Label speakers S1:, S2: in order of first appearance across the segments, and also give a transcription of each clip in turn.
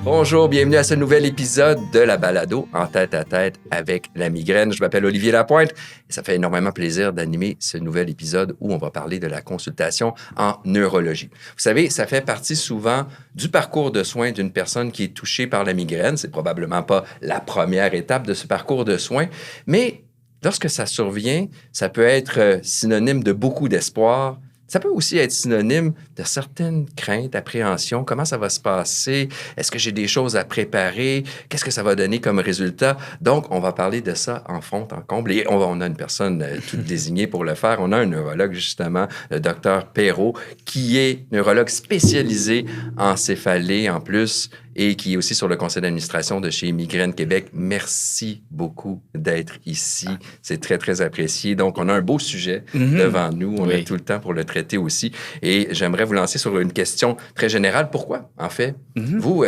S1: Bonjour, bienvenue à ce nouvel épisode de la balado en tête à tête avec la migraine. Je m'appelle Olivier Lapointe et ça fait énormément plaisir d'animer ce nouvel épisode où on va parler de la consultation en neurologie. Vous savez, ça fait partie souvent du parcours de soins d'une personne qui est touchée par la migraine. C'est probablement pas la première étape de ce parcours de soins, mais lorsque ça survient, ça peut être synonyme de beaucoup d'espoir. Ça peut aussi être synonyme de certaines craintes, appréhensions. Comment ça va se passer? Est-ce que j'ai des choses à préparer? Qu'est-ce que ça va donner comme résultat? Donc, on va parler de ça en fond, en comble. Et on a une personne toute désignée pour le faire. On a un neurologue, justement, le docteur Perrault, qui est neurologue spécialisé en céphalée en plus et qui est aussi sur le conseil d'administration de chez Migraine Québec. Merci beaucoup d'être ici. C'est très, très apprécié. Donc, on a un beau sujet devant nous. On a tout le temps pour le traiter aussi. Et j'aimerais vous lancer sur une question très générale. Pourquoi, en fait? Vous,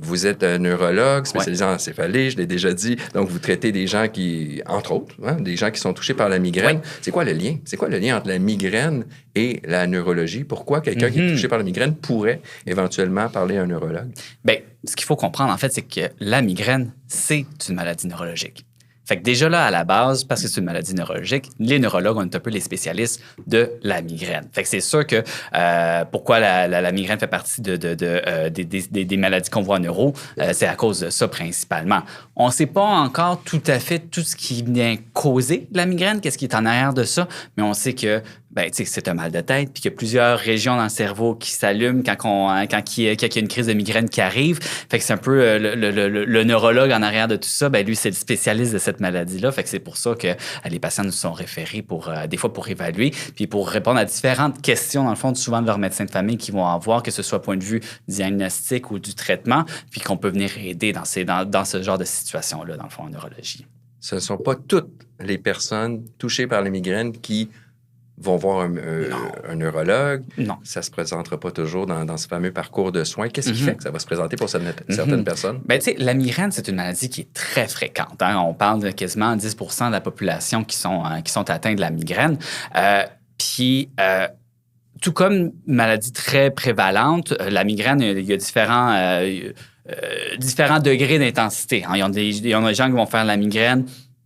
S1: vous êtes un neurologue spécialisé en céphalée, je l'ai déjà dit. Donc, vous traitez des gens qui, entre autres, des gens qui sont touchés par la migraine. C'est quoi le lien? C'est quoi le lien entre la migraine et la neurologie? Pourquoi quelqu'un qui est touché par la migraine pourrait éventuellement parler à un neurologue?
S2: Bien, ce qu'il faut comprendre, en fait, c'est que la migraine, c'est une maladie neurologique. Fait que déjà là, à la base, parce que c'est une maladie neurologique, les neurologues, on est un peu les spécialistes de la migraine. Fait que c'est sûr que pourquoi la migraine fait partie des maladies qu'on voit en neuro, c'est à cause de ça principalement. On ne sait pas encore tout à fait tout ce qui vient causer la migraine, qu'est-ce qui est en arrière de ça, mais on sait que c'est un mal de tête, puis qu'il y a plusieurs régions dans le cerveau qui s'allument quand il y a une crise de migraine qui arrive. Fait que c'est un peu le neurologue en arrière de tout ça. Ben lui, c'est le spécialiste de cette maladie-là. Fait que c'est pour ça que les patients nous sont référés des fois pour évaluer, puis pour répondre à différentes questions, dans le fond, souvent de leur médecin de famille qui vont avoir, que ce soit point de vue diagnostic ou du traitement, puis qu'on peut venir aider dans ce genre de situation-là, dans le fond, en neurologie.
S1: Ce ne sont pas toutes les personnes touchées par les migraines qui vont voir un neurologue.
S2: Non.
S1: Ça ne se présentera pas toujours dans ce fameux parcours de soins. Qu'est-ce qui fait que ça va se présenter pour certaines personnes?
S2: Bien, tu sais, la migraine, c'est une maladie qui est très fréquente. On parle de quasiment 10 % de la population qui sont atteints de la migraine. Puis, tout comme une maladie très prévalente, la migraine, il y a différents degrés d'intensité. Il y a des gens qui vont faire la migraine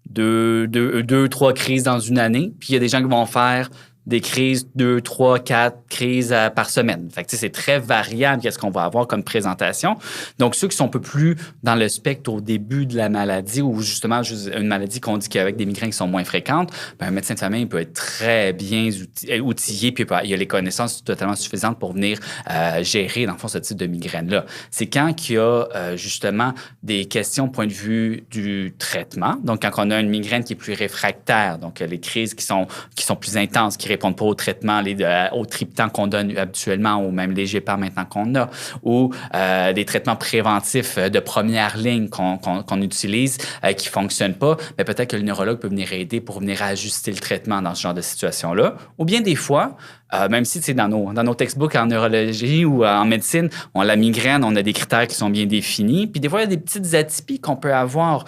S2: deux, trois crises dans une année. Puis il y a des gens qui vont faire des crises, 2, 3, 4 crises par semaine. Fait que, c'est très variable qu'est-ce qu'on va avoir comme présentation. Donc, ceux qui sont un peu plus dans le spectre au début de la maladie ou justement une maladie qu'on dit qu'avec des migraines qui sont moins fréquentes, un médecin de famille peut être très bien outillé puis il a les connaissances totalement suffisantes pour venir gérer, dans le fond, ce type de migraine-là. C'est quand il y a justement des questions point de vue du traitement. Donc, quand on a une migraine qui est plus réfractaire, donc les crises qui sont plus intenses, qui répondent pas au traitement, au triptan qu'on donne habituellement ou même les GEPAR maintenant qu'on a, ou des traitements préventifs de première ligne qu'on utilise qui fonctionnent pas, mais peut-être que le neurologue peut venir aider pour venir ajuster le traitement dans ce genre de situation-là. Ou bien des fois, même si c'est dans nos textbooks en neurologie ou en médecine, la migraine, on a des critères qui sont bien définis. Puis des fois, il y a des petites atypies qu'on peut avoir.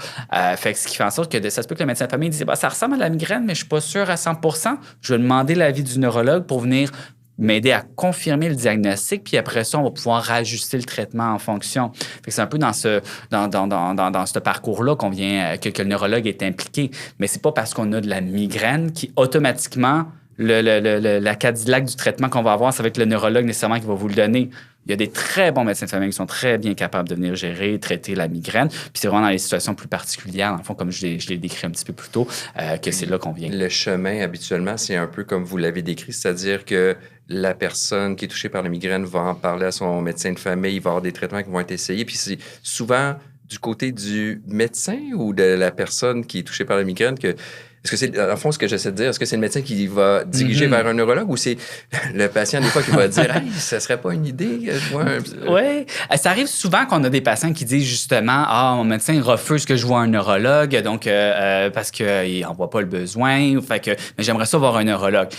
S2: Fait que ce qui fait en sorte que ça se peut que le médecin de famille dise ça ressemble à la migraine, mais je suis pas sûr à 100%. Je vais demander l'avis du neurologue pour venir m'aider à confirmer le diagnostic, puis après ça, on va pouvoir rajuster le traitement en fonction. Fait que c'est un peu dans ce parcours-là que le neurologue est impliqué. Mais c'est pas parce qu'on a de la migraine qui automatiquement la Cadillac du traitement qu'on va avoir, ça va être le neurologue nécessairement qui va vous le donner. Il y a des très bons médecins de famille qui sont très bien capables de venir gérer, traiter la migraine. Puis c'est vraiment dans les situations plus particulières, dans le fond, comme je l'ai décrit un petit peu plus tôt, que c'est là qu'on vient.
S1: Le chemin, habituellement, c'est un peu comme vous l'avez décrit, c'est-à-dire que la personne qui est touchée par la migraine va en parler à son médecin de famille, il va y avoir des traitements qui vont être essayés. Puis c'est souvent du côté du médecin ou de la personne qui est touchée par la migraine que... Est-ce que c'est, en fond, ce que j'essaie de dire, est-ce que c'est le médecin qui va diriger vers un neurologue ou c'est le patient, des fois, qui va dire « Hey, ça serait pas une idée? »
S2: Oui. Ça arrive souvent qu'on a des patients qui disent justement « Ah, mon médecin refuse que je vois un neurologue, donc parce qu'il n'en voit pas le besoin, mais j'aimerais ça voir un neurologue. »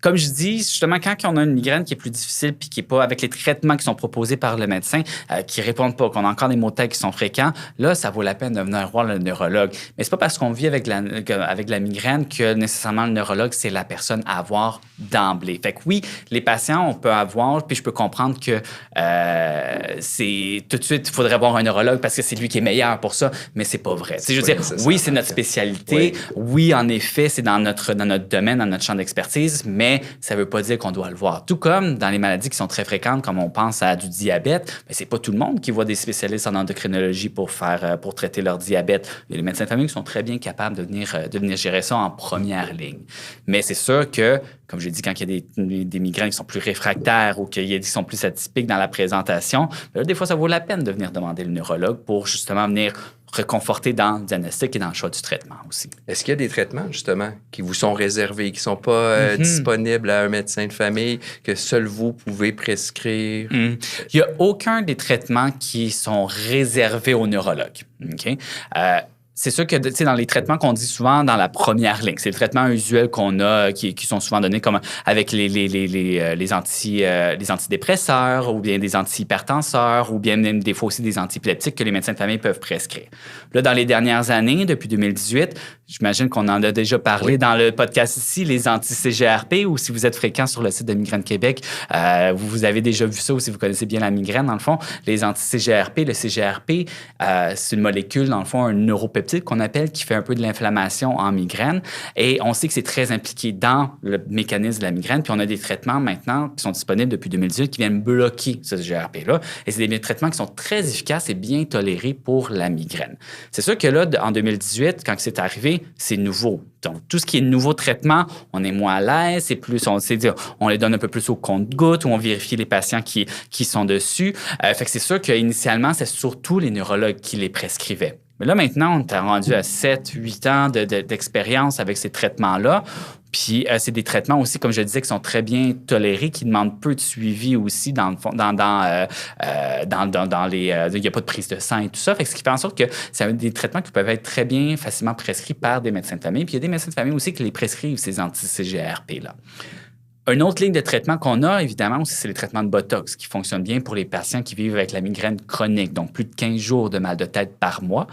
S2: comme je dis, justement, quand on a une migraine qui est plus difficile puis qui est pas avec les traitements qui sont proposés par le médecin, qui répondent pas, qu'on a encore des maux de tête qui sont fréquents, là, ça vaut la peine de venir voir le neurologue. Mais c'est pas parce qu'on vit avec la migraine que nécessairement le neurologue, c'est la personne à avoir d'emblée. Fait que oui, les patients, on peut avoir, puis je peux comprendre que c'est tout de suite, il faudrait voir un neurologue parce que c'est lui qui est meilleur pour ça, mais c'est pas vrai. Je veux dire, oui, c'est notre spécialité. Oui, en effet, c'est dans notre domaine, dans notre champ d'expertise, mais ça veut pas dire qu'on doit le voir. Tout comme dans les maladies qui sont très fréquentes, comme on pense à du diabète, mais c'est pas tout le monde qui voit des spécialistes en endocrinologie pour traiter leur diabète. Il y a les médecins de famille qui sont très bien capables de venir gérer ça en première ligne. Mais c'est sûr que, comme je l'ai dit, quand il y a des migraines qui sont plus réfractaires ou qui sont plus atypiques dans la présentation, là, des fois, ça vaut la peine de venir demander le neurologue pour justement venir reconforter dans le diagnostic et dans le choix du traitement aussi.
S1: Est-ce qu'il y a des traitements, justement, qui vous sont réservés, qui ne sont pas disponibles à un médecin de famille, que seul vous pouvez prescrire?
S2: Il n'y a aucun des traitements qui sont réservés aux neurologues. OK? C'est sûr que dans les traitements qu'on dit souvent dans la première ligne, c'est le traitement usuel qu'on a qui sont souvent donnés comme avec les antidépresseurs ou bien des antihypertenseurs ou bien même des fois aussi des antiépileptiques que les médecins de famille peuvent prescrire. Là, dans les dernières années, depuis 2018, j'imagine qu'on en a déjà parlé dans le podcast ici, les anti-CGRP, ou si vous êtes fréquent sur le site de Migraine Québec, vous avez déjà vu ça ou si vous connaissez bien la migraine, dans le fond, les anti-CGRP, le CGRP, c'est une molécule, dans le fond, un neuropeptide qu'on appelle, qui fait un peu de l'inflammation en migraine. Et on sait que c'est très impliqué dans le mécanisme de la migraine. Puis on a des traitements maintenant qui sont disponibles depuis 2018 qui viennent bloquer ce CGRP-là. Et c'est des traitements qui sont très efficaces et bien tolérés pour la migraine. C'est sûr que là, en 2018, quand c'est arrivé, c'est nouveau. Donc, tout ce qui est nouveau traitement, on est moins à l'aise, c'est plus, on les donne un peu plus au compte-gouttes ou on vérifie les patients qui sont dessus. Fait que c'est sûr qu'initialement, c'est surtout les neurologues qui les prescrivaient. Mais là, maintenant, on est rendu à 7-8 ans d'expérience avec ces traitements-là. Puis, c'est des traitements aussi, comme je le disais, qui sont très bien tolérés, qui demandent peu de suivi aussi dans le fond, il n'y a pas de prise de sang et tout ça. Fait que ce qui fait en sorte que c'est des traitements qui peuvent être très bien, facilement prescrits par des médecins de famille. Puis, il y a des médecins de famille aussi qui les prescrivent, ces anti-CGRP-là. Une autre ligne de traitement qu'on a, évidemment, aussi, c'est les traitements de Botox qui fonctionnent bien pour les patients qui vivent avec la migraine chronique, donc plus de 15 jours de mal de tête par mois.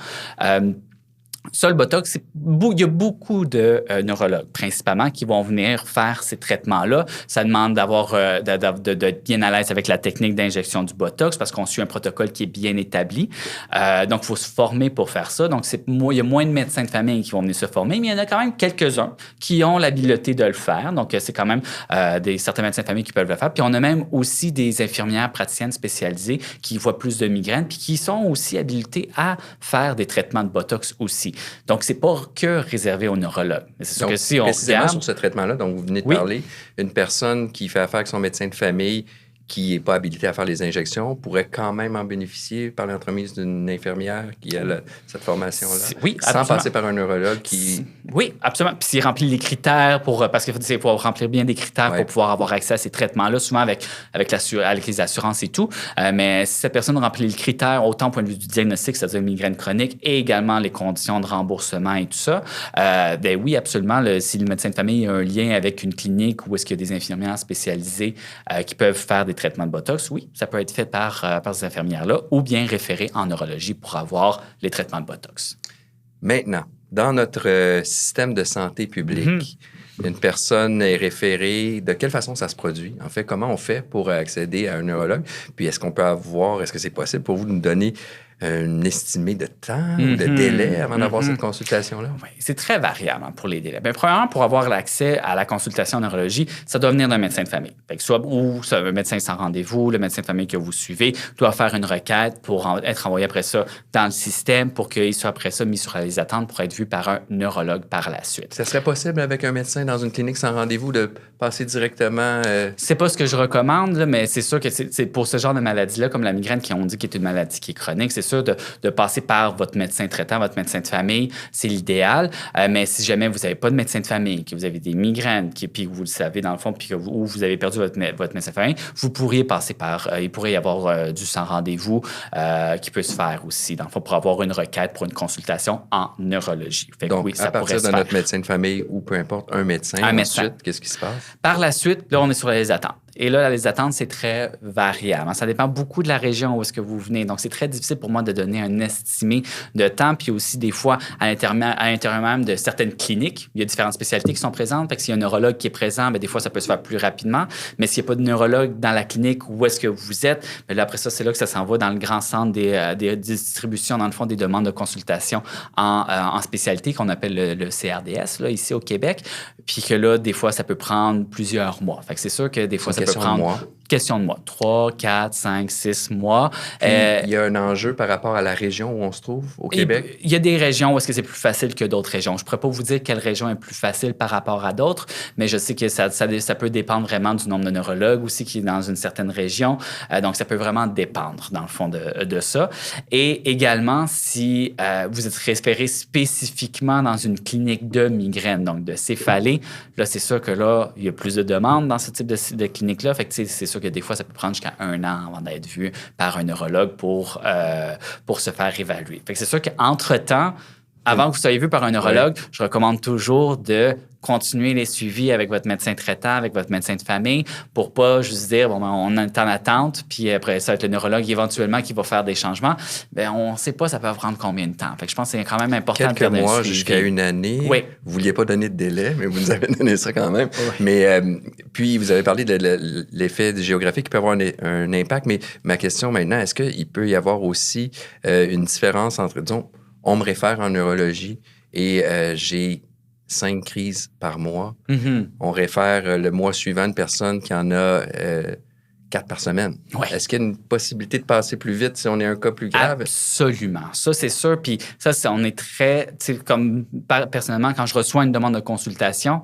S2: Ça, le Botox, il y a beaucoup de neurologues, principalement, qui vont venir faire ces traitements-là. Ça demande d'être bien à l'aise avec la technique d'injection du Botox parce qu'on suit un protocole qui est bien établi. Donc, il faut se former pour faire ça. Donc, il y a moins de médecins de famille qui vont venir se former, mais il y en a quand même quelques-uns qui ont l'habileté de le faire. Donc, c'est quand même certains médecins de famille qui peuvent le faire. Puis, on a même aussi des infirmières praticiennes spécialisées qui voient plus de migraines puis qui sont aussi habilitées à faire des traitements de Botox aussi. Donc, c'est pas que réservé aux neurologues. Mais c'est sûr que si on
S1: précisément
S2: regarde...
S1: sur ce traitement-là dont vous venez de parler, une personne qui fait affaire avec son médecin de famille qui n'est pas habilité à faire les injections pourrait quand même en bénéficier par l'entremise d'une infirmière qui a cette formation-là,
S2: oui,
S1: sans passer par un neurologue qui...
S2: Oui, absolument. Puis s'il remplit les critères parce qu'il faut remplir bien des critères pour pouvoir avoir accès à ces traitements-là, souvent avec les assurances et tout. Mais si cette personne remplit les critères, autant au point de vue du diagnostic, c'est-à-dire migraine chronique, et également les conditions de remboursement et tout ça, ben oui, absolument. Si le médecin de famille a un lien avec une clinique où est-ce qu'il y a des infirmières spécialisées qui peuvent faire des traitements de Botox, oui, ça peut être fait par ces infirmières-là ou bien référé en neurologie pour avoir les traitements de Botox.
S1: Maintenant, dans notre système de santé publique, une personne est référée. De quelle façon ça se produit? En fait, comment on fait pour accéder à un neurologue? Puis est-ce que c'est possible pour vous de nous donner une estimée de temps, de délai avant d'avoir cette consultation-là?
S2: Oui, c'est très variable pour les délais. Bien, premièrement, pour avoir l'accès à la consultation en neurologie, ça doit venir d'un médecin de famille. Fait que soit un médecin sans rendez-vous, le médecin de famille que vous suivez doit faire une requête pour être envoyé après ça dans le système pour qu'il soit après ça mis sur les attentes pour être vu par un neurologue par la suite.
S1: Ça serait possible avec un médecin dans une clinique sans rendez-vous de passer directement...
S2: C'est pas ce que je recommande, là, mais c'est sûr que c'est pour ce genre de maladie-là, comme la migraine, qui on dit qui est une maladie qui est chronique, c'est sûr sûr de passer par votre médecin traitant, votre médecin de famille, c'est l'idéal. Mais si jamais vous n'avez pas de médecin de famille, que vous avez des migraines, puis vous le savez dans le fond, puis que vous avez perdu votre médecin de famille, vous pourriez passer par, il pourrait y avoir du sans rendez-vous qui peut se faire aussi, dans le fond, pour avoir une requête pour une consultation en neurologie. Fait que
S1: Donc,
S2: oui, ça
S1: à partir de notre médecin de famille ou peu importe, un médecin, ensuite, qu'est-ce qui se passe?
S2: Par la suite, là, on est sur les attentes. Et là, les attentes, c'est très variable. Ça dépend beaucoup de la région où est-ce que vous venez. Donc, c'est très difficile pour moi de donner un estimé de temps. Puis aussi, des fois, à l'intérieur même de certaines cliniques, il y a différentes spécialités qui sont présentes. Fait que s'il y a un neurologue qui est présent, bien, des fois, ça peut se faire plus rapidement. Mais s'il n'y a pas de neurologue dans la clinique où est-ce que vous êtes, bien, là, après ça, c'est là que ça s'en va dans le grand centre des distributions, dans le fond, des demandes de consultation en spécialité qu'on appelle le CRDS, là, ici au Québec. Puis que là, des fois, ça peut prendre plusieurs mois. Fait que c'est sûr que des fois, ça peut prendre... Question de mois. 3, 4, 5, 6 mois.
S1: Puis, il y a un enjeu par rapport à la région où on se trouve, au Québec?
S2: Il y a des régions où est-ce que c'est plus facile que d'autres régions. Je ne pourrais pas vous dire quelle région est plus facile par rapport à d'autres, mais je sais que ça peut dépendre vraiment du nombre de neurologues aussi qui est dans une certaine région. Donc, ça peut vraiment dépendre, dans le fond, de ça. Et également, si vous êtes référé spécifiquement dans une clinique de migraine, donc de céphalée, là, c'est sûr que là, il y a plus de demandes dans ce type de clinique-là. Fait que, c'est sûr que des fois, ça peut prendre jusqu'à 1 an avant d'être vu par un neurologue pour se faire évaluer. Fait que c'est sûr qu'entre-temps, avant que vous soyez vu par un neurologue, je recommande toujours de continuer les suivis avec votre médecin traitant, avec votre médecin de famille, pour pas juste dire, bon, ben, on est en attente, puis après ça, être le neurologue éventuellement qui va faire des changements. Bien, on ne sait pas ça peut prendre combien de temps. Fait que je pense que c'est quand même important
S1: de faire mois jusqu'à 1 année.
S2: Oui.
S1: Vous ne vouliez pas donner de délai, mais vous nous avez donné ça quand même. Oui. Mais puis, vous avez parlé de l'effet géographique qui peut avoir un impact, mais ma question maintenant, est-ce qu'il peut y avoir aussi une différence entre, disons, on me réfère en neurologie et j'ai 5 crises par mois.
S2: Mm-hmm.
S1: On réfère le mois suivant une personne qui en a 4 par semaine.
S2: Ouais.
S1: Est-ce qu'il y a une possibilité de passer plus vite si on est un cas plus grave?
S2: Absolument. Ça, c'est sûr. Puis ça, on est très... Comme personnellement, quand je reçois une demande de consultation,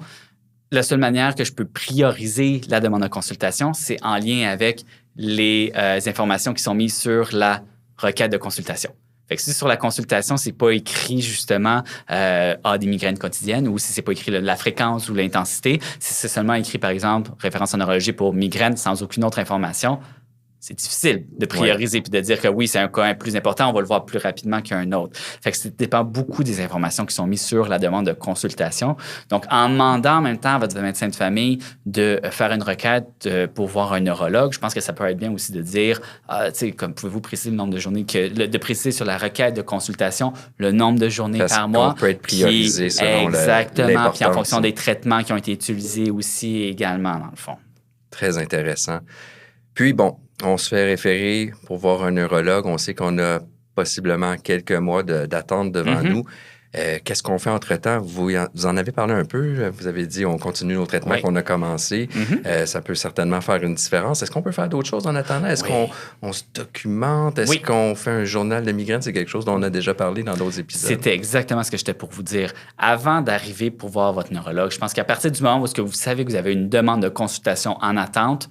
S2: la seule manière que je peux prioriser la demande de consultation, c'est en lien avec les informations qui sont mises sur la requête de consultation. Fait que si sur la consultation, c'est pas écrit justement des migraines quotidiennes ou si c'est pas écrit la fréquence ou l'intensité, si c'est seulement écrit, par exemple, référence en neurologie pour migraine sans aucune autre information, c'est difficile de prioriser puis de dire que oui, c'est un cas plus important, on va le voir plus rapidement qu'un autre. Fait que ça dépend beaucoup des informations qui sont mises sur la demande de consultation. Donc, en demandant en même temps à votre médecin de famille de faire une requête pour voir un neurologue, je pense que ça peut être bien aussi de dire, tu sais, comme pouvez-vous préciser le nombre de journées, de préciser sur la requête de consultation le nombre de journées par mois.
S1: Peut être priorisé selon
S2: exactement, puis en fonction des traitements qui ont été utilisés aussi également, dans le fond.
S1: Très intéressant. Puis, bon, on se fait référer pour voir un neurologue. On sait qu'on a possiblement quelques mois d'attente devant nous. Qu'est-ce qu'on fait entre-temps? Vous en avez parlé un peu. Vous avez dit on continue nos traitements qu'on a commencé. Ça peut certainement faire une différence. Est-ce qu'on peut faire d'autres choses en attendant? Est-ce qu'on se documente? Est-ce qu'on fait un journal de migraine? C'est quelque chose dont on a déjà parlé dans d'autres épisodes.
S2: C'était exactement ce que j'étais pour vous dire. Avant d'arriver pour voir votre neurologue, je pense qu'à partir du moment où vous savez que vous avez une demande de consultation en attente,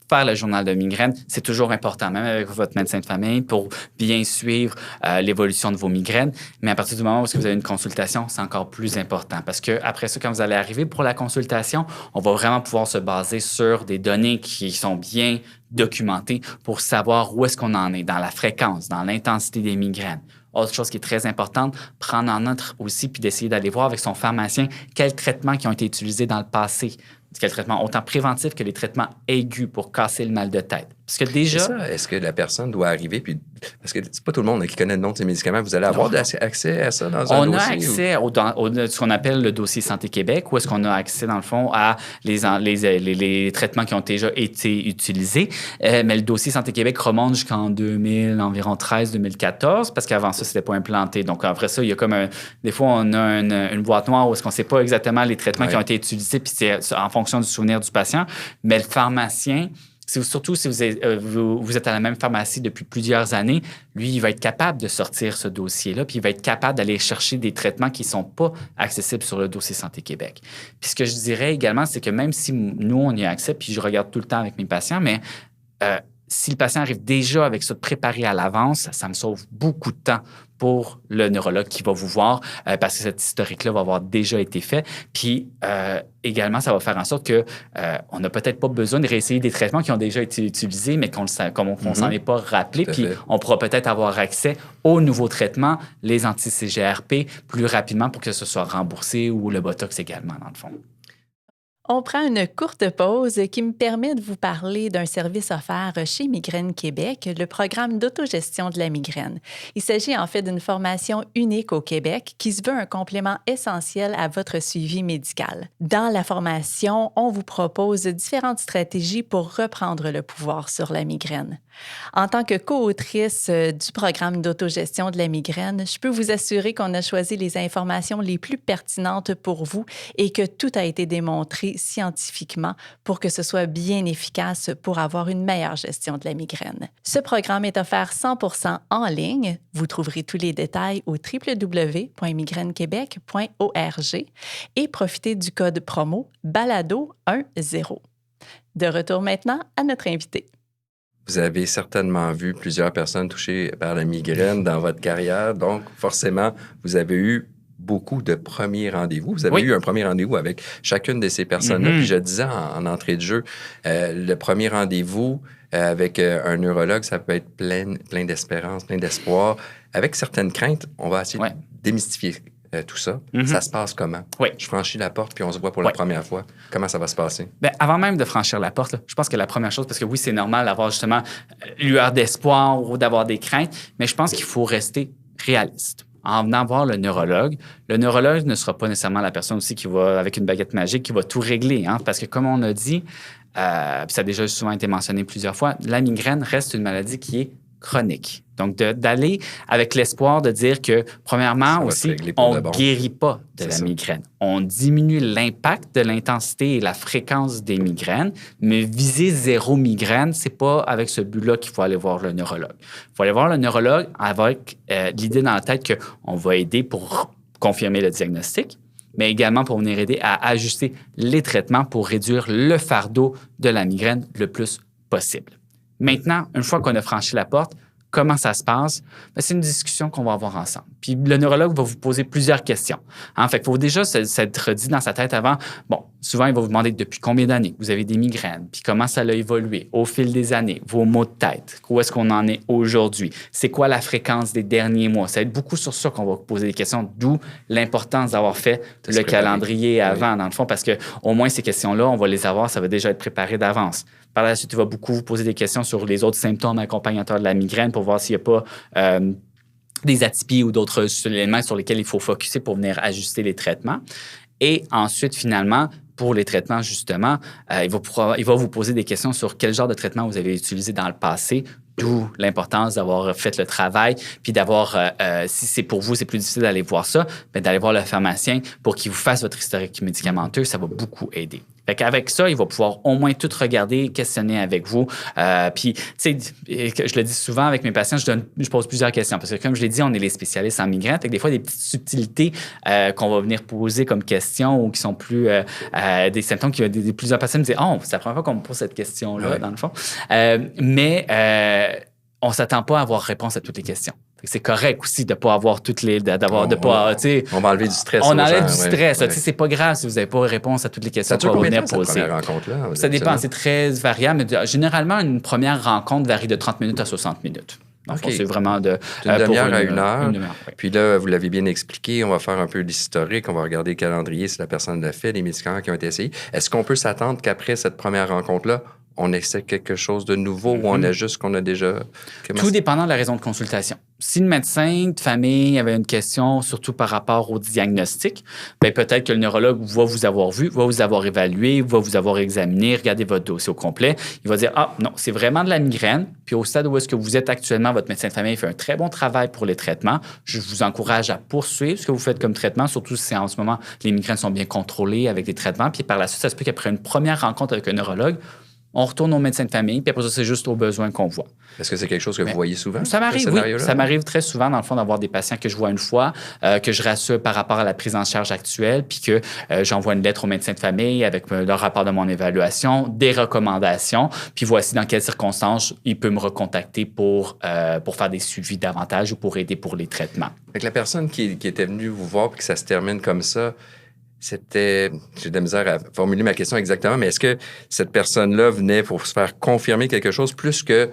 S2: faire le journal de migraine, c'est toujours important, même avec votre médecin de famille, pour bien suivre l'évolution de vos migraines. Mais à partir du moment où vous avez une consultation, c'est encore plus important parce que après ça, quand vous allez arriver pour la consultation, on va vraiment pouvoir se baser sur des données qui sont bien documentées pour savoir où est-ce qu'on en est dans la fréquence, dans l'intensité des migraines. Autre chose qui est très importante, prendre en note aussi puis d'essayer d'aller voir avec son pharmacien quels traitements qui ont été utilisés dans le passé. Quel traitement autant préventif que les traitements aigus pour casser le mal de tête. Parce que déjà...
S1: C'est ça. Est-ce que la personne doit arriver puis... Parce que c'est pas tout le monde qui connaît le nom de ces médicaments. Vous allez avoir accès à ça dans un dossier?
S2: On a accès à ce qu'on appelle le dossier Santé Québec, où est-ce qu'on a accès, dans le fond, à les traitements qui ont déjà été utilisés. Mais le dossier Santé Québec remonte jusqu'en environ 13-2014, parce qu'avant ça, c'était pas implanté. Donc, après ça, il y a comme des fois, on a une boîte noire où est-ce qu'on sait pas exactement les traitements qui ont été utilisés, puis c'est en fonction du souvenir du patient. Mais le pharmacien... Surtout si vous êtes à la même pharmacie depuis plusieurs années, lui, il va être capable de sortir ce dossier-là, puis il va être capable d'aller chercher des traitements qui ne sont pas accessibles sur le dossier Santé Québec. Puis ce que je dirais également, c'est que même si nous, on y a accès, puis je regarde tout le temps avec mes patients, mais si le patient arrive déjà avec ça préparé à l'avance, ça me sauve beaucoup de temps pour le neurologue qui va vous voir parce que cet historique-là va avoir déjà été fait. Puis également, ça va faire en sorte qu'on n'a peut-être pas besoin de réessayer des traitements qui ont déjà été utilisés, mais qu'on s'en est pas rappelé. Puis on pourra peut-être avoir accès aux nouveaux traitements, les anti-CGRP, plus rapidement pour que ce soit remboursé ou le Botox également, dans le fond.
S3: On prend une courte pause qui me permet de vous parler d'un service offert chez Migraine Québec, le programme d'autogestion de la migraine. Il s'agit en fait d'une formation unique au Québec qui se veut un complément essentiel à votre suivi médical. Dans la formation, on vous propose différentes stratégies pour reprendre le pouvoir sur la migraine. En tant que co-autrice du programme d'autogestion de la migraine, je peux vous assurer qu'on a choisi les informations les plus pertinentes pour vous et que tout a été démontré scientifiquement pour que ce soit bien efficace pour avoir une meilleure gestion de la migraine. Ce programme est offert 100% en ligne. Vous trouverez tous les détails au www.migrainequebec.org et profitez du code promo BALADO10. De retour maintenant à notre invité.
S1: Vous avez certainement vu plusieurs personnes touchées par la migraine dans votre carrière, donc forcément, vous avez eu beaucoup de premiers rendez-vous. Vous avez eu un premier rendez-vous avec chacune de ces personnes-là. Puis je disais en entrée de jeu, le premier rendez-vous avec un neurologue, ça peut être plein d'espérance, plein d'espoir. Avec certaines craintes, on va essayer de démystifier tout ça. Ça se passe comment? Je franchis la porte, puis on se voit pour la première fois. Comment ça va se passer?
S2: Bien, avant même de franchir la porte, là, je pense que la première chose, parce que oui, c'est normal d'avoir justement lueur d'espoir ou d'avoir des craintes, mais je pense qu'il faut rester réaliste. En venant voir le neurologue ne sera pas nécessairement la personne aussi qui va, avec une baguette magique, qui va tout régler. Hein, parce que comme on a dit, puis ça a déjà souvent été mentionné plusieurs fois, la migraine reste une maladie qui est chronique. Donc, d'aller avec l'espoir de dire que, premièrement, aussi, on ne guérit pas de la migraine. On diminue l'impact de l'intensité et la fréquence des migraines, mais viser 0 migraine, ce n'est pas avec ce but-là qu'il faut aller voir le neurologue. Il faut aller voir le neurologue avec l'idée dans la tête qu'on va aider pour confirmer le diagnostic, mais également pour venir aider à ajuster les traitements pour réduire le fardeau de la migraine le plus possible. Maintenant, une fois qu'on a franchi la porte, comment ça se passe? Bien, c'est une discussion qu'on va avoir ensemble. Puis le neurologue va vous poser plusieurs questions. Fait qu'il faut déjà s'être dit dans sa tête avant, bon, souvent, il va vous demander depuis combien d'années vous avez des migraines, puis comment ça a évolué au fil des années, vos maux de tête, où est-ce qu'on en est aujourd'hui, c'est quoi la fréquence des derniers mois. Ça va être beaucoup sur ça qu'on va vous poser des questions, d'où l'importance d'avoir fait le calendrier avant, dans le fond, parce qu'au moins, ces questions-là, on va les avoir, ça va déjà être préparé d'avance. Par la suite, il va beaucoup vous poser des questions sur les autres symptômes accompagnateurs de la migraine pour voir s'il n'y a pas des atypies ou d'autres éléments sur lesquels il faut focusser pour venir ajuster les traitements. Et ensuite, finalement, pour les traitements, justement, il va vous poser des questions sur quel genre de traitement vous avez utilisé dans le passé, d'où l'importance d'avoir fait le travail, puis d'avoir, si c'est pour vous, c'est plus difficile d'aller voir ça, mais d'aller voir le pharmacien pour qu'il vous fasse votre historique médicamenteux, ça va beaucoup aider. Fait qu'avec ça, il va pouvoir au moins tout regarder, questionner avec vous. Puis, tu sais, je le dis souvent avec mes patients, je pose plusieurs questions. Parce que comme je l'ai dit, on est les spécialistes en migraine. Fait que des fois, des petites subtilités qu'on va venir poser comme question ou qui sont plus des symptômes qui plusieurs patients me disent « Oh, c'est la première fois qu'on me pose cette question-là, dans le fond. » Mais on ne s'attend pas à avoir réponse à toutes les questions. C'est correct aussi de ne pas avoir toutes les...
S1: On va enlever du stress.
S2: On enlève du stress. C'est pas grave si vous n'avez pas réponse à toutes les questions qu'on va venir poser.
S1: Cette rencontre-là,
S2: ça dépend, c'est très variable. Mais généralement, une première rencontre varie de 30 minutes à 60 minutes. Donc, c'est vraiment de...
S1: D'une demi-heure à une heure. Puis là, vous l'avez bien expliqué, on va faire un peu d'historique, on va regarder le calendrier si la personne l'a fait, les médicaments qui ont été essayés. Est-ce qu'on peut s'attendre qu'après cette première rencontre-là, on essaie quelque chose de nouveau ou on ajuste ce qu'on a déjà...
S2: Tout dépendant de la raison de consultation. Si le médecin de famille avait une question, surtout par rapport au diagnostic, bien, peut-être que le neurologue va vous avoir vu, va vous avoir évalué, va vous avoir examiné, regardé votre dossier au complet. Il va dire « Ah, non, c'est vraiment de la migraine. » Puis au stade où est-ce que vous êtes actuellement, votre médecin de famille fait un très bon travail pour les traitements. Je vous encourage à poursuivre ce que vous faites comme traitement, surtout si en ce moment, les migraines sont bien contrôlées avec des traitements. Puis par la suite, ça se peut qu'après une première rencontre avec un neurologue, on retourne au médecin de famille, puis après ça, c'est juste aux besoins qu'on voit.
S1: Est-ce que c'est quelque chose que vous voyez souvent?
S2: Ça m'arrive,
S1: ce
S2: oui.
S1: scénario-là?
S2: Ça m'arrive très souvent, dans le fond, d'avoir des patients que je vois une fois, que je rassure par rapport à la prise en charge actuelle, puis que j'envoie une lettre au médecin de famille avec le rapport de mon évaluation, des recommandations, puis voici dans quelles circonstances il peut me recontacter pour faire des suivis davantage ou pour aider pour les traitements.
S1: Fait que la personne qui était venue vous voir puis que ça se termine comme ça, j'ai de la misère à formuler ma question exactement, mais est-ce que cette personne-là venait pour se faire confirmer quelque chose plus que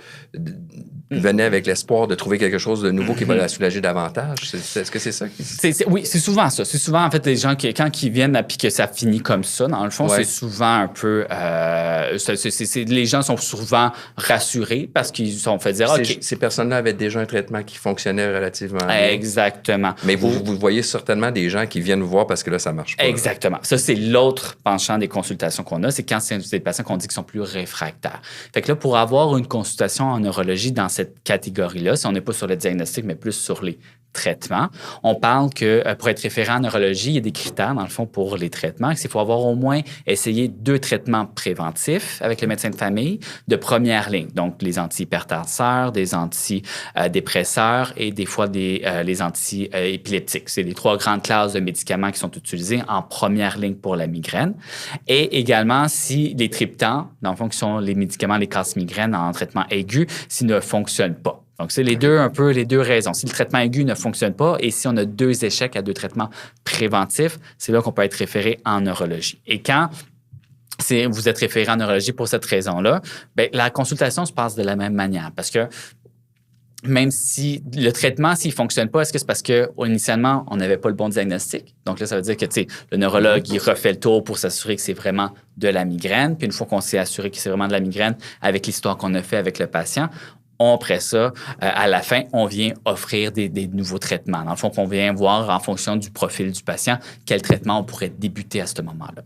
S1: venait avec l'espoir de trouver quelque chose de nouveau qui va la soulager davantage? Est-ce que c'est ça?
S2: Oui, c'est souvent ça. C'est souvent, en fait, les gens quand ils viennent puis que ça finit comme ça, dans le fond,
S1: Ouais.
S2: c'est souvent un peu... les gens sont souvent rassurés parce qu'ils sont fait dire, OK.
S1: Ces personnes-là avaient déjà un traitement qui fonctionnait relativement bien.
S2: Exactement.
S1: Mais vous voyez certainement des gens qui viennent vous voir parce que là, ça marche pas.
S2: Exactement. Ça, c'est l'autre penchant des consultations qu'on a, c'est quand c'est des patients qu'on dit qu'ils sont plus réfractaires. Fait que là, pour avoir une consultation en neurologie dans cette catégorie-là, si on n'est pas sur le diagnostic, mais plus sur les traitements, on parle que pour être référent en neurologie, il y a des critères, dans le fond, pour les traitements. Il faut avoir au moins essayé 2 traitements préventifs avec le médecin de famille de première ligne. Donc, les antihypertenseurs, des antidépresseurs et des fois les anti-épileptiques. C'est les 3 grandes classes de médicaments qui sont utilisés en première ligne pour la migraine. Et également, si les triptans, dans le fond, qui sont les médicaments, les casse-migraines en traitement aigu, s'ils ne fonctionnent pas. Donc, c'est les deux raisons. Si le traitement aigu ne fonctionne pas et si on a 2 échecs à 2 traitements préventifs, c'est là qu'on peut être référé en neurologie. Et quand vous êtes référé en neurologie pour cette raison-là, bien, la consultation se passe de la même manière parce que même si le traitement, s'il ne fonctionne pas, est-ce que c'est parce qu'initialement, on n'avait pas le bon diagnostic? Donc là, ça veut dire que le neurologue, il refait le tour pour s'assurer que c'est vraiment de la migraine. Puis une fois qu'on s'est assuré que c'est vraiment de la migraine avec l'histoire qu'on a fait avec le patient, après ça, à la fin, on vient offrir des nouveaux traitements. Dans le fond, on vient voir en fonction du profil du patient quel traitement on pourrait débuter à ce moment-là.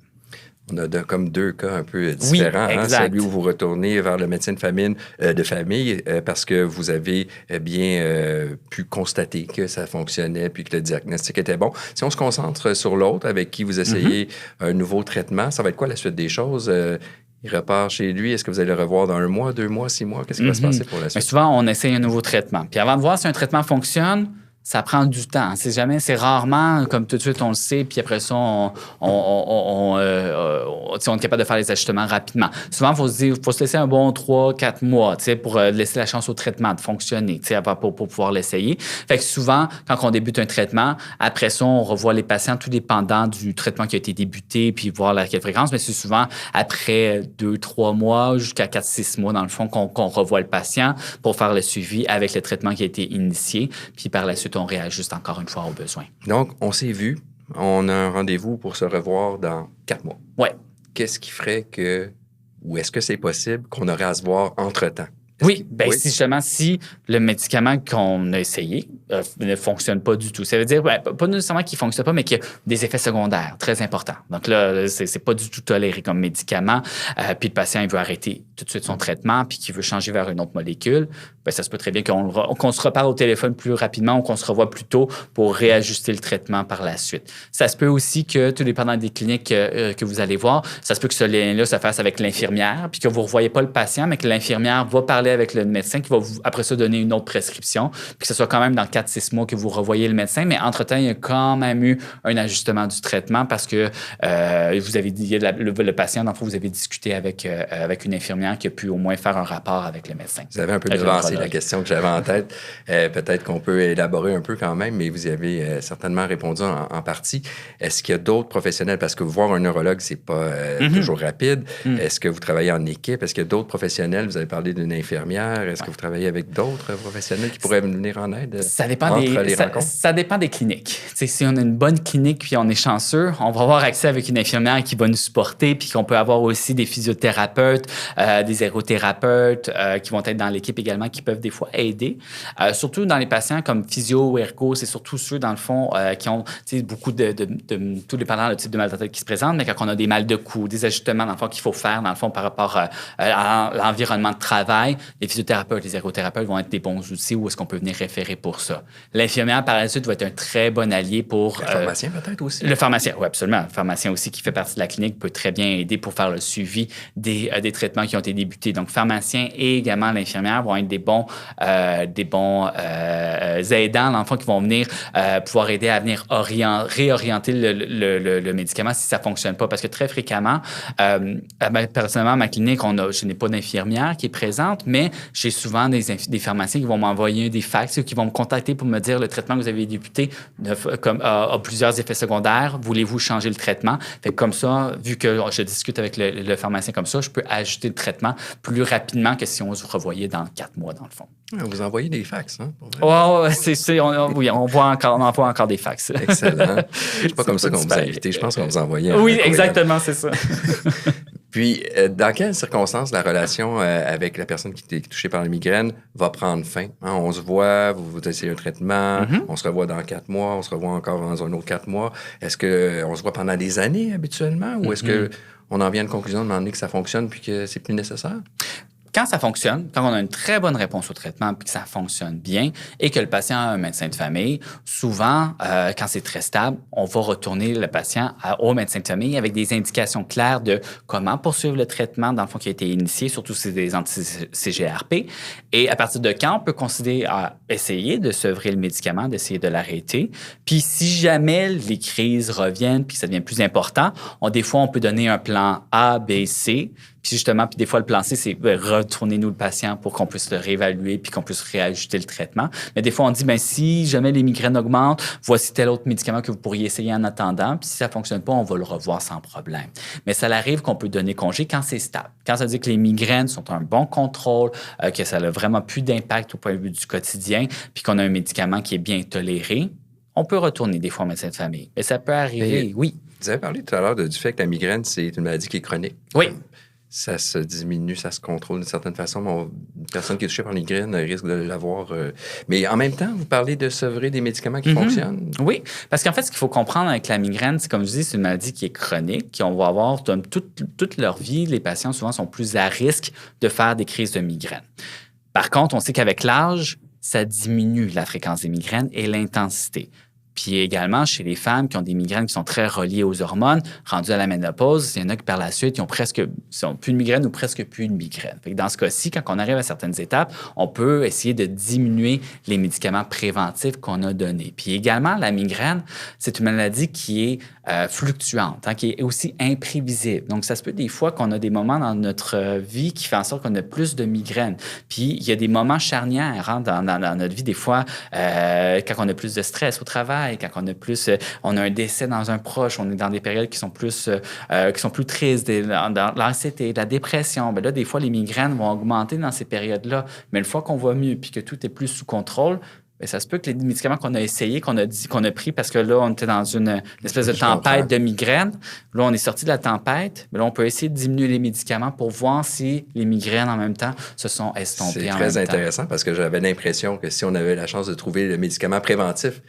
S1: On a comme 2 cas un peu différents.
S2: Oui, exact.
S1: Celui où vous retournez vers le médecin de famille, parce que vous avez bien pu constater que ça fonctionnait puis que le diagnostic était bon. Si on se concentre sur l'autre avec qui vous essayez un nouveau traitement, ça va être quoi la suite des choses? Il repart chez lui. Est-ce que vous allez le revoir dans 1 mois, 2 mois, 6 mois? Qu'est-ce qui va se passer pour la suite?
S2: Mais souvent, on essaye un nouveau traitement. Puis avant de voir si un traitement fonctionne, ça prend du temps. C'est rarement, comme tout de suite, on le sait, puis après ça, on est capable de faire les ajustements rapidement. Souvent, il faut se laisser un bon 3-4 mois pour laisser la chance au traitement de fonctionner, pour pouvoir l'essayer. Fait que souvent, quand on débute un traitement, après ça, on revoit les patients, tout dépendant du traitement qui a été débuté, puis voir à quelle fréquence. Mais c'est souvent après 2-3 mois, jusqu'à 4-6 mois, dans le fond, qu'on revoit le patient pour faire le suivi avec le traitement qui a été initié. Puis par la suite, on réajuste encore une fois aux besoins.
S1: Donc, on s'est vu. On a un rendez-vous pour se revoir dans 4 mois.
S2: Oui.
S1: Qu'est-ce qui ferait ou est-ce que c'est possible qu'on aurait à se voir entre-temps?
S2: Oui, si le médicament qu'on a essayé ne fonctionne pas du tout. Ça veut dire, pas nécessairement qu'il ne fonctionne pas, mais qu'il y a des effets secondaires très importants. Donc là, c'est pas du tout toléré comme médicament. Puis le patient, il veut arrêter tout de suite son traitement, puis qu'il veut changer vers une autre molécule. Bien, ça se peut très bien qu'on se reparle au téléphone plus rapidement ou qu'on se revoie plus tôt pour réajuster le traitement par la suite. Ça se peut aussi que, tout dépendant des cliniques que vous allez voir, ça se peut que ce lien-là se fasse avec l'infirmière, puis que vous ne revoyez pas le patient, mais que l'infirmière va parler avec le médecin qui va après ça donner une autre prescription, puis que ce soit quand même dans 4-6 mois que vous revoyez le médecin, mais entre-temps, il y a quand même eu un ajustement du traitement parce que vous avez dit, le patient, dans le fond, vous avez discuté avec une infirmière qui a pu au moins faire un rapport avec le médecin.
S1: Vous avez un peu devancé la question que j'avais en tête. Peut-être qu'on peut élaborer un peu quand même, mais vous y avez certainement répondu en partie. Est-ce qu'il y a d'autres professionnels? Parce que voir un neurologue, c'est pas toujours rapide. Est-ce que vous travaillez en équipe? Est-ce qu'il y a d'autres professionnels? Vous avez parlé d'une infirmière. Est-ce que vous travaillez avec d'autres professionnels qui pourraient venir en aide?
S2: Ça dépend ça dépend des cliniques. T'sais, si on a une bonne clinique puis on est chanceux, on va avoir accès avec une infirmière qui va nous supporter puis qu'on peut avoir aussi des physiothérapeutes, des ergothérapeutes qui vont être dans l'équipe également qui peuvent des fois aider. Surtout dans les patients comme physio ou ergo, c'est surtout ceux, dans le fond, qui ont beaucoup tout dépendant du type de mal de tête qui se présente, mais quand on a des mal de cou, des ajustements, dans le fond, qu'il faut faire, dans le fond, par rapport à l'environnement de travail, les physiothérapeutes, les ergothérapeutes vont être des bons outils où est-ce qu'on peut venir référer pour ça. ça. L'infirmière, par la suite, va être un très bon allié pour...
S1: Le pharmacien peut-être aussi.
S2: Le pharmacien, oui, absolument. Le pharmacien aussi qui fait partie de la clinique peut très bien aider pour faire le suivi des traitements qui ont été débutés. Donc, pharmacien et également l'infirmière vont être des bons aidants, dans le fond, qui vont venir pouvoir aider à venir réorienter le médicament si ça ne fonctionne pas. Parce que très fréquemment, personnellement, à ma clinique, je n'ai pas d'infirmière qui est présente, mais j'ai souvent des pharmaciens qui vont m'envoyer des fax ou qui vont me contacter pour me dire le traitement que vous avez débuté a plusieurs effets secondaires. Voulez-vous changer le traitement? Fait que comme ça, vu que je discute avec le pharmacien comme ça, je peux ajuster le traitement plus rapidement que si on se revoyait dans 4 mois, dans le fond.
S1: Vous envoyez des fax, hein?
S2: Oui, on envoie encore des fax.
S1: Excellent. C'est pas comme ça qu'on vous a invité. Je pense qu'on vous envoyait un
S2: Oui,
S1: courriel.
S2: exactement, c'est ça.
S1: Puis, dans quelles circonstances la relation avec la personne qui est touchée par la migraine va prendre fin? Hein, on se voit, vous essayez un traitement, on se revoit dans 4 mois, on se revoit encore dans un autre 4 mois. Est-ce qu'on se voit pendant des années habituellement ou est-ce qu'on en vient à une conclusion de demander que ça fonctionne puis que c'est plus nécessaire?
S2: Quand ça fonctionne, quand on a une très bonne réponse au traitement puis que ça fonctionne bien et que le patient a un médecin de famille, souvent, quand c'est très stable, on va retourner le patient au médecin de famille avec des indications claires de comment poursuivre le traitement, dans le fond, qui a été initié, surtout si c'est des anti-CGRP. Et à partir de quand on peut considérer à essayer de sevrer le médicament, d'essayer de l'arrêter. Puis si jamais les crises reviennent puis que ça devient plus important, des fois, on peut donner un plan A, B, C. Puis justement, des fois, le plan C, c'est retourner nous le patient pour qu'on puisse le réévaluer puis qu'on puisse réajuster le traitement. Mais des fois, on dit, si jamais les migraines augmentent, voici tel autre médicament que vous pourriez essayer en attendant. Puis si ça ne fonctionne pas, on va le revoir sans problème. Mais ça arrive qu'on peut donner congé quand c'est stable. Quand ça veut dire que les migraines sont un bon contrôle, que ça n'a vraiment plus d'impact au point de vue du quotidien, puis qu'on a un médicament qui est bien toléré, on peut retourner des fois au médecin de famille. Mais ça peut arriver, oui.
S1: Vous avez parlé tout à l'heure du fait que la migraine, c'est une maladie qui est chronique.
S2: Oui.
S1: Ça se diminue, ça se contrôle d'une certaine façon. Mais une personne qui est touchée par la migraine risque de l'avoir. Mais en même temps, vous parlez de sevrer des médicaments qui fonctionnent.
S2: Oui, parce qu'en fait, ce qu'il faut comprendre avec la migraine, c'est comme je dis, c'est une maladie qui est chronique, qu'on va avoir toute leur vie. Les patients, souvent, sont plus à risque de faire des crises de migraine. Par contre, on sait qu'avec l'âge, ça diminue la fréquence des migraines et l'intensité. Puis également, chez les femmes qui ont des migraines qui sont très reliées aux hormones, rendues à la ménopause, il y en a qui par la suite, ils ont plus de migraine ou presque plus de migraine. Fait que dans ce cas-ci, quand on arrive à certaines étapes, on peut essayer de diminuer les médicaments préventifs qu'on a donnés. Puis également, la migraine, c'est une maladie qui est fluctuante, qui est aussi imprévisible. Donc, ça se peut des fois qu'on a des moments dans notre vie qui fait en sorte qu'on a plus de migraines. Puis, il y a des moments charnières dans notre vie, des fois, quand on a plus de stress au travail, quand on a un décès dans un proche, on est dans des périodes qui sont plus tristes, dans l'anxiété, la dépression. Bien là, des fois, les migraines vont augmenter dans ces périodes-là. Mais une fois qu'on va mieux puis que tout est plus sous contrôle, bien, ça se peut que les médicaments qu'on a essayés, qu'on a pris, parce que là, on était dans une espèce de tempête de migraine. Là, on est sorti de la tempête. Mais là, on peut essayer de diminuer les médicaments pour voir si les migraines, en même temps, se sont estompées.
S1: C'est très intéressant parce que j'avais l'impression que si on avait la chance de trouver le médicament préventif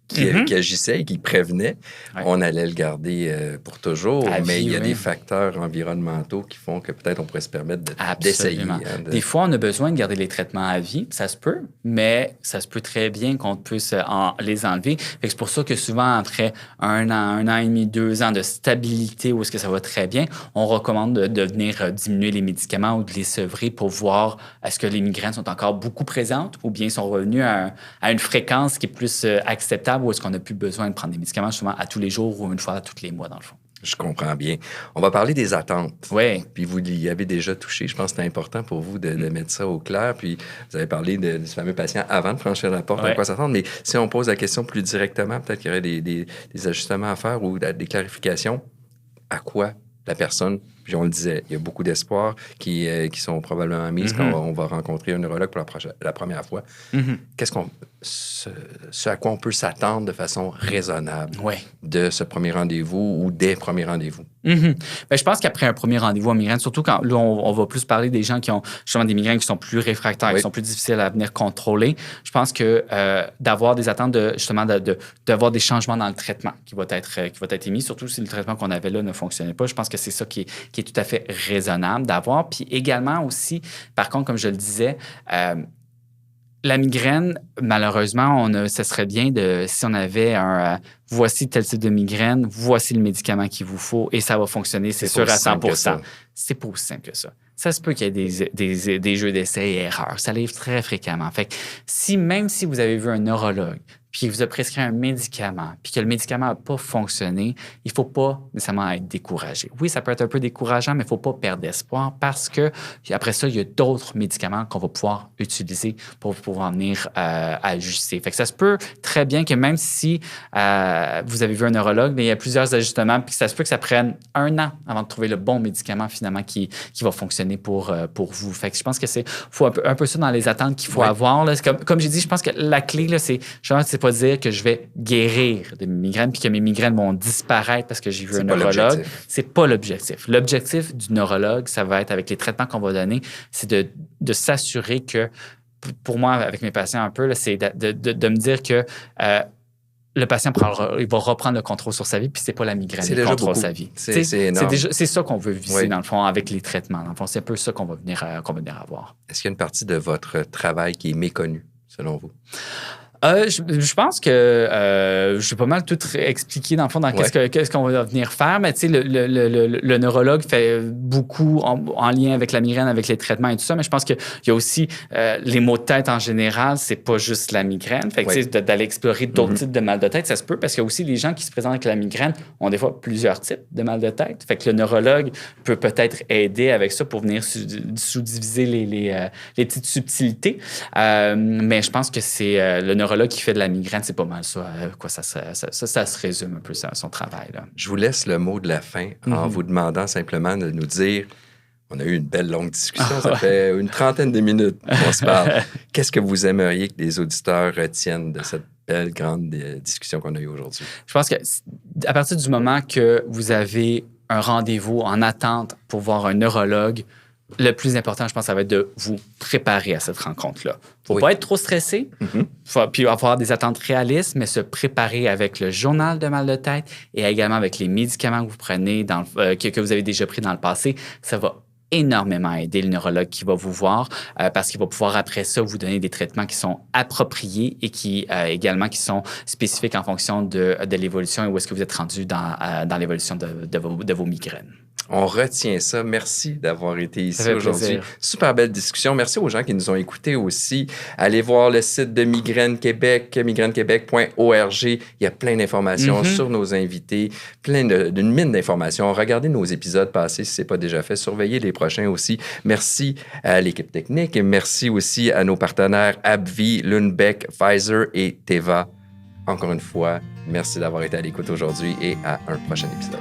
S1: qui agissait et qui prévenait, on allait le garder pour toujours. Mais il y a des facteurs environnementaux qui font que peut-être on pourrait se permettre d'essayer.
S2: Des fois, on a besoin de garder les traitements à vie. Ça se peut, mais ça se peut très bien qu'on puisse les enlever. C'est pour ça que souvent, après 1 an et demi, 2 ans de stabilité où est-ce que ça va très bien, on recommande de venir diminuer les médicaments ou de les sevrer pour voir est-ce que les migraines sont encore beaucoup présentes ou bien sont revenues à une fréquence qui est plus acceptable ou est-ce qu'on n'a plus besoin de prendre des médicaments souvent à tous les jours ou une fois à tous les mois, dans le fond.
S1: Je comprends bien. On va parler des attentes.
S2: Oui.
S1: Puis vous y avez déjà touché. Je pense que c'est important pour vous de mettre ça au clair. Puis vous avez parlé de ce fameux patient avant de franchir la porte, à quoi s'attendre. Mais si on pose la question plus directement, peut-être qu'il y aurait des ajustements à faire ou des clarifications. À quoi la personne, puis on le disait, il y a beaucoup d'espoirs qui sont probablement mis quand on va rencontrer un neurologue pour la première fois. Ce à quoi on peut s'attendre de façon raisonnable de ce premier rendez-vous ou des premiers rendez-vous?
S2: Bien, je pense qu'après un premier rendez-vous en migraine, surtout quand là, on va plus parler des gens qui ont justement des migraines qui sont plus réfractaires, qui sont plus difficiles à venir contrôler, je pense que d'avoir des attentes d'avoir des changements dans le traitement qui va être émis, surtout si le traitement qu'on avait là ne fonctionnait pas, je pense que c'est ça qui est tout à fait raisonnable d'avoir. Puis également aussi, par contre, comme je le disais, la migraine, malheureusement, ça serait bien si on avait voici tel type de migraine, voici le médicament qu'il vous faut et ça va fonctionner, c'est sûr à 100%. C'est pas aussi simple que ça. Ça se peut qu'il y ait des jeux d'essais et erreurs. Ça arrive très fréquemment. Fait que même si vous avez vu un neurologue, puis il vous a prescrit un médicament, puis que le médicament n'a pas fonctionné, il ne faut pas nécessairement être découragé. Oui, ça peut être un peu décourageant, mais il ne faut pas perdre espoir parce que après ça, il y a d'autres médicaments qu'on va pouvoir utiliser pour pouvoir venir ajuster. Fait que ça se peut très bien que même si vous avez vu un neurologue, mais il y a plusieurs ajustements, puis ça se peut que ça prenne 1 an avant de trouver le bon médicament finalement qui va fonctionner pour vous. Fait que je pense que faut un peu ça dans les attentes qu'il faut avoir. Là. Comme j'ai dit, je pense que la clé, là, c'est pas dire que je vais guérir de mes migraines puis que mes migraines vont disparaître parce que j'ai vu un neurologue. C'est pas l'objectif. L'objectif du neurologue, ça va être avec les traitements qu'on va donner, c'est de s'assurer que, pour moi, avec mes patients un peu, là, c'est de me dire que le patient il va reprendre le contrôle sur sa vie, puis c'est pas la migraine qui contrôle sa vie.
S1: C'est énorme.
S2: C'est ça qu'on veut viser, dans le fond, avec les traitements. Dans le fond, c'est un peu ça qu'on va venir avoir.
S1: Est-ce qu'il y a une partie de votre travail qui est méconnue, selon vous?
S2: Je pense que j'ai pas mal tout expliqué, dans le fond, dans qu'est-ce qu'on va venir faire. Mais tu sais, le neurologue fait beaucoup en lien avec la migraine, avec les traitements et tout ça. Mais je pense qu'il y a aussi les maux de tête en général, c'est pas juste la migraine. Fait que tu sais, d'aller explorer d'autres types de mal de tête, ça se peut parce qu'il y a aussi les gens qui se présentent avec la migraine ont des fois plusieurs types de mal de tête. Fait que le neurologue peut peut-être aider avec ça pour venir sous-diviser les petites subtilités. Mais je pense que c'est le neurologue qui fait de la migraine, c'est pas mal ça. Ça se résume un peu à son travail. Là.
S1: Je vous laisse le mot de la fin en vous demandant simplement de nous dire, on a eu une belle longue discussion, ça fait une 30aine de minutes qu'on se parle. Qu'est-ce que vous aimeriez que les auditeurs retiennent de cette belle grande discussion qu'on a eue aujourd'hui?
S2: Je pense qu'à partir du moment que vous avez un rendez-vous en attente pour voir un neurologue, le plus important, je pense, ça va être de vous préparer à cette rencontre-là. Il ne faut pas être trop stressé, puis avoir des attentes réalistes, mais se préparer avec le journal de mal de tête et également avec les médicaments que vous prenez, que vous avez déjà pris dans le passé. Ça va énormément aider le neurologue qui va vous voir parce qu'il va pouvoir, après ça, vous donner des traitements qui sont appropriés et qui également qui sont spécifiques en fonction de l'évolution et où est-ce que vous êtes rendu dans l'évolution de vos migraines.
S1: On retient ça. Merci d'avoir été ici aujourd'hui.
S2: Plaisir.
S1: Super belle discussion. Merci aux gens qui nous ont écoutés aussi. Allez voir le site de Migraine Québec, migrainequebec.org. Il y a plein d'informations sur nos invités, d'une mine d'informations. Regardez nos épisodes passés si ce n'est pas déjà fait. Surveillez les prochains aussi. Merci à l'équipe technique et merci aussi à nos partenaires AbbVie, Lundbeck, Pfizer et Teva. Encore une fois, merci d'avoir été à l'écoute aujourd'hui et à un prochain épisode.